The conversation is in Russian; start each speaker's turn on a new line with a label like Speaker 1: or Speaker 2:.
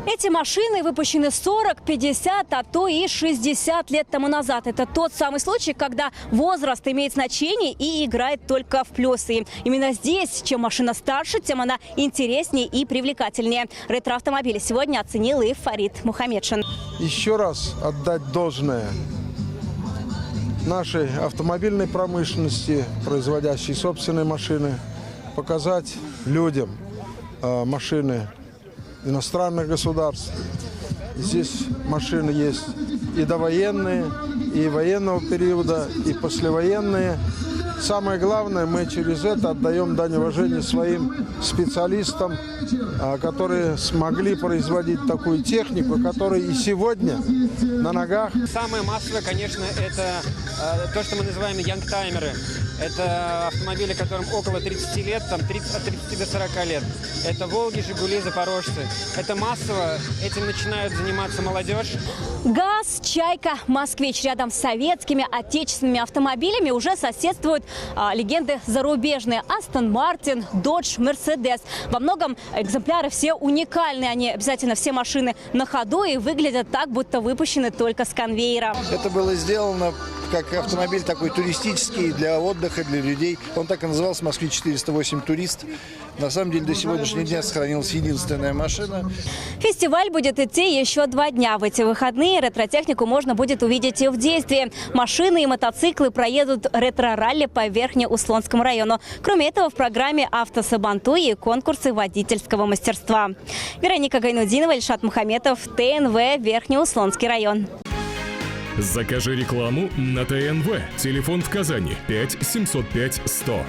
Speaker 1: Эти машины выпущены 40, 50, а то и 60 лет тому назад. Это тот самый случай, когда возраст имеет значение и играет только в плюсы. Именно здесь, чем машина старше, тем она интереснее и привлекательнее. Ретро-автомобили сегодня оценил и Фарид Мухамедшин.
Speaker 2: Еще раз отдать должное нашей автомобильной промышленности, производящей собственные машины, показать людям машины иностранных государств. Здесь машины есть и довоенные, и военного периода, и послевоенные. Самое главное, мы через это отдаем дань уважения своим специалистам, которые смогли производить такую технику, которая и сегодня на ногах.
Speaker 3: Самое массовое, конечно, это то, что мы называем янгтаймеры. Это автомобили, которым около 30 лет, от 30 до 40 лет. Это «Волги», «Жигули», «Запорожцы». Это массово, этим начинают заниматься молодежь.
Speaker 1: ГАЗ, «Чайка», «Москвич». Рядом с советскими, отечественными автомобилями уже соседствуют легенды зарубежные. Астон Мартин, Додж, Мерседес. Во многом экземпляры все уникальные. Они обязательно все машины на ходу и выглядят так, будто выпущены только с конвейера.
Speaker 4: Это было сделано как автомобиль такой туристический, для отдыха, для людей. Он так и назывался «Москвич-408 Турист». На самом деле до сегодняшнего дня сохранилась единственная машина.
Speaker 1: Фестиваль будет идти еще 2 дня. В эти выходные ретро-технику можно будет увидеть и в действии. Машины и мотоциклы проедут ретро-ралли по Верхнеуслонскому району. Кроме этого, в программе «Автосабантуй» и конкурсы водительского мастерства. Вероника Гайнудинова, Ильшат Мухаметов, ТНВ, Верхнеуслонский район.
Speaker 5: Закажи рекламу на ТНВ. Телефон в Казани 5 705 100.